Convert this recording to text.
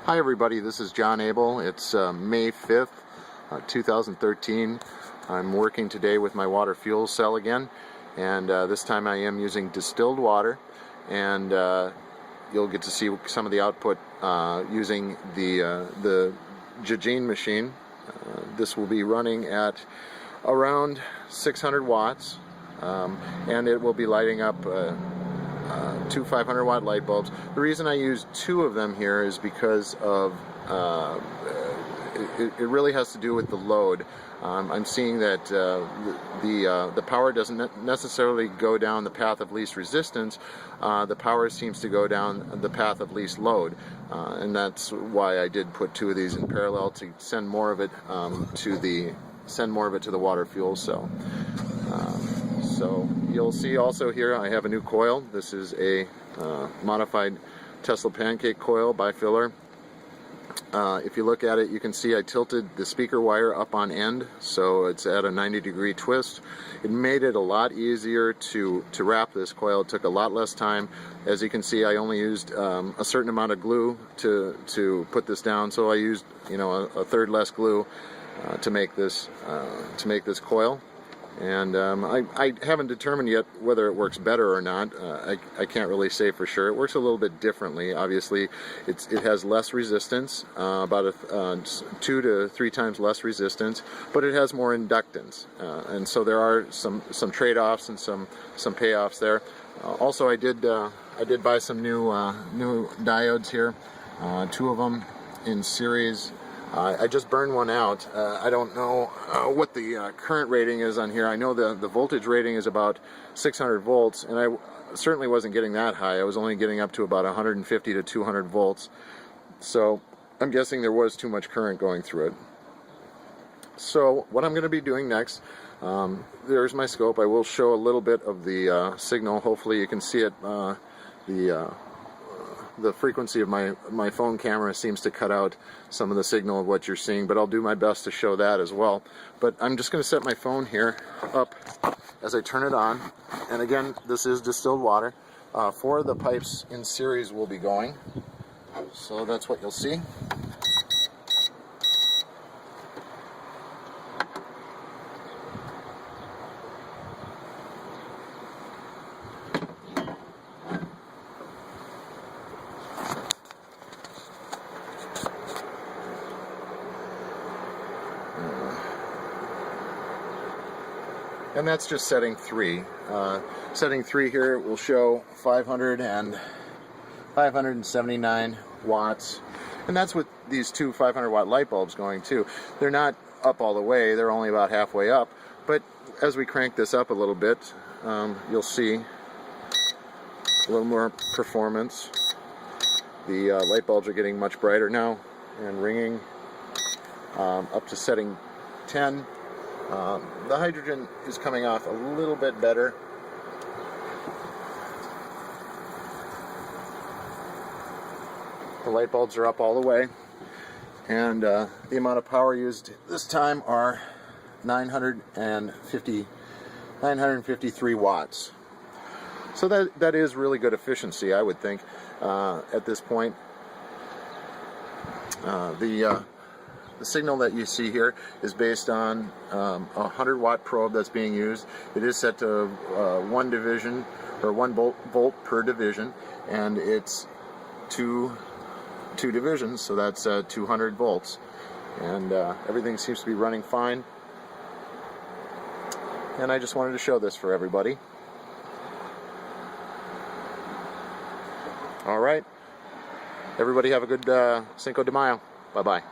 Hi everybody, this is John Abel. It's May 5th, 2013. I'm working today with my water fuel cell again, and this time I am using distilled water, and you'll get to see some of the output using the Jajine machine. This will be running at around 600 watts, and it will be lighting up two 500 watt light bulbs. The reason I use two of them here is because of it really has to do with the load. I'm seeing that the power doesn't necessarily go down the path of least resistance. The power seems to go down the path of least load, and that's why I did put two of these in parallel to send more of it to the water fuel cell. So you'll see also here I have a new coil. This is a modified Tesla pancake coil bifiller. If you look at it, you can see I tilted the speaker wire up on end, so it's at a 90-degree twist. It made it a lot easier to wrap this coil. It took a lot less time. As you can see, I only used a certain amount of glue to put this down, so I used a third less glue to make this coil. And I haven't determined yet whether it works better or not. I can't really say for sure. It works a little bit differently. Obviously, it has less resistance, about 2 to 3 times less resistance, but it has more inductance. And so there are some trade-offs and some payoffs there. Also, I did buy some new diodes here, 2 of them in series. I just burned one out. I don't know what the current rating is on here. I know the voltage rating is about 600 volts, and I certainly wasn't getting that high. I was only getting up to about 150 to 200 volts. So I'm guessing there was too much current going through it. So what I'm going to be doing next, there's my scope. I will show a little bit of the signal. Hopefully you can see it. The frequency of my phone camera seems to cut out some of the signal of what you're seeing, but I'll do my best to show that as well. But I'm just going to set my phone here up as I turn it on, and again, this is distilled water. 4 of the pipes in series will be going, so that's what you'll see. And that's just setting 3. Setting 3 here will show 579 watts. And that's with these 2 500 watt light bulbs going too. They're not up all the way, they're only about halfway up. But as we crank this up a little bit, you'll see a little more performance. The light bulbs are getting much brighter now and ringing up to setting 10. The hydrogen is coming off a little bit better. The light bulbs are up all the way, and the amount of power used this time are 953 watts. So that is really good efficiency, I would think, at this point. The signal that you see here is based on a 100 watt probe that's being used. It is set to 1 division, or 1 volt per division, and it's two divisions, so that's 200 volts. And everything seems to be running fine. And I just wanted to show this for everybody. All right. Everybody have a good Cinco de Mayo. Bye-bye.